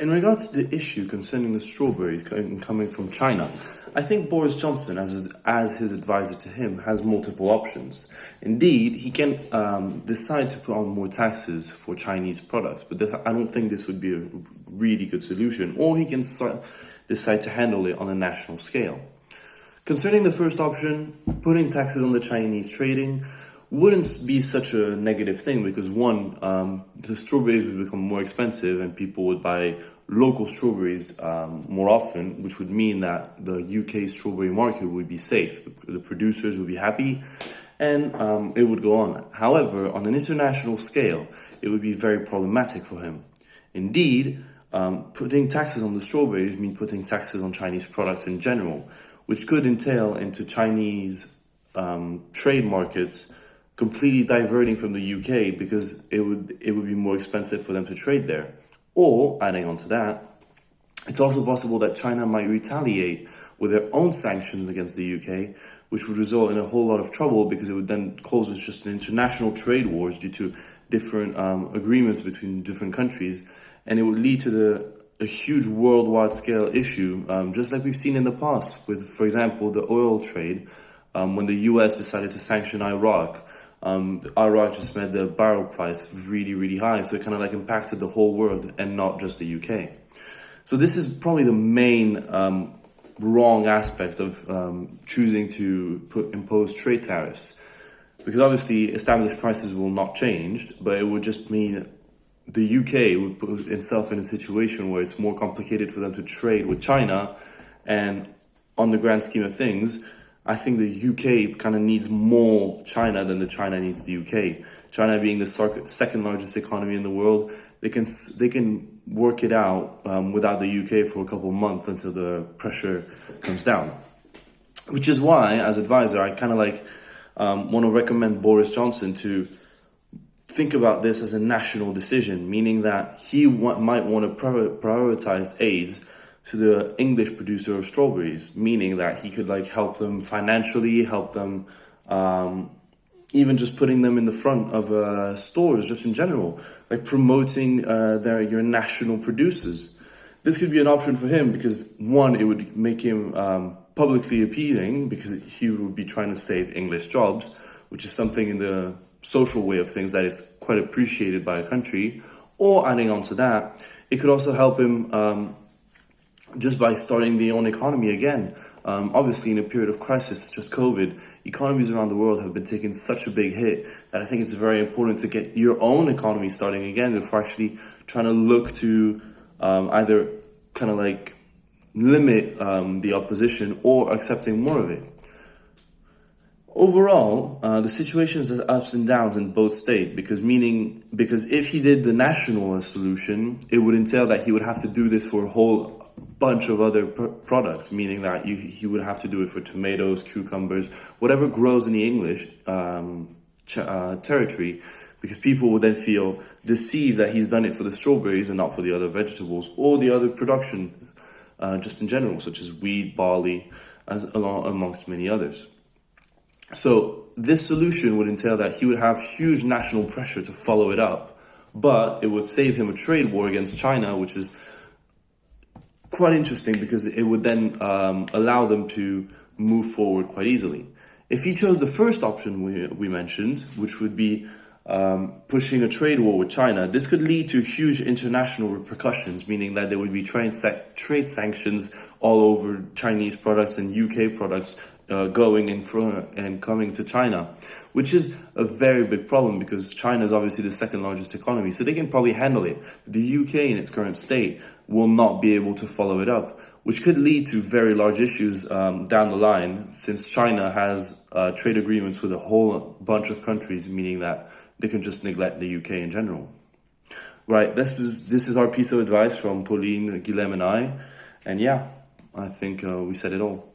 In regards to the issue concerning the strawberries coming from China, I think Boris Johnson, as his advisor to him, has multiple options. Indeed, he can decide to put on more taxes for Chinese products, but I don't think this would be a really good solution. Or he can decide to handle it on a national scale. Concerning the first option, putting taxes on the Chinese trading wouldn't be such a negative thing because one, the strawberries would become more expensive and people would buy local strawberries more often, which would mean that the UK strawberry market would be safe. The producers would be happy and it would go on. However, on an international scale, it would be very problematic for him. Indeed, putting taxes on the strawberries means putting taxes on Chinese products in general, which could entail into Chinese trade markets completely diverting from the UK because it would be more expensive for them to trade there. Or, adding on to that, it's also possible that China might retaliate with their own sanctions against the UK, which would result in a whole lot of trouble because it would then cause just an international trade wars due to different agreements between different countries, and it would lead to a huge worldwide scale issue, just like we've seen in the past with, for example, the oil trade, when the US decided to sanction Iraq. Iraq just made the barrel price really, really high. So it kind of like impacted the whole world and not just the UK. So this is probably the main wrong aspect of choosing to impose trade tariffs. Because obviously established prices will not change, but it would just mean the UK would put itself in a situation where it's more complicated for them to trade with China. And on the grand scheme of things, I think the UK kind of needs more China than the China needs the UK. China being the second largest economy in the world, they can work it out without the UK for a couple of months until the pressure comes down. Which is why, as advisor, I kind of want to recommend Boris Johnson to think about this as a national decision, meaning that he might want to prioritize aids to the English producer of strawberries, meaning that he could help them financially, help them even just putting them in the front of stores just in general, promoting your national producers. This could be an option for him because one, it would make him publicly appealing because he would be trying to save English jobs, which is something in the social way of things that is quite appreciated by a country. Or adding on to that, it could also help him just by starting their own economy again. Obviously, in a period of crisis, such as COVID, economies around the world have been taking such a big hit that I think it's very important to get your own economy starting again before actually trying to look to either kind of limit the opposition or accepting more of it. Overall, the situation has ups and downs in both states because if he did the national solution, it would entail that he would have to do this for a whole bunch of other products, meaning that he would have to do it for tomatoes, cucumbers, whatever grows in the English territory, because people would then feel deceived that he's done it for the strawberries and not for the other vegetables or the other production just in general, such as wheat, barley, amongst many others. So this solution would entail that he would have huge national pressure to follow it up, but it would save him a trade war against China, which is quite interesting because it would then allow them to move forward quite easily. If he chose the first option we mentioned, which would be pushing a trade war with China, this could lead to huge international repercussions, meaning that there would be trade sanctions all over Chinese products and UK products going in front and coming to China, which is a very big problem because China is obviously the second largest economy, so they can probably handle it. The UK in its current state will not be able to follow it up, which could lead to very large issues down the line, since China has trade agreements with a whole bunch of countries, meaning that they can just neglect the UK in general. Right, this is our piece of advice from Pauline, Guilhem and I, and yeah, I think we said it all.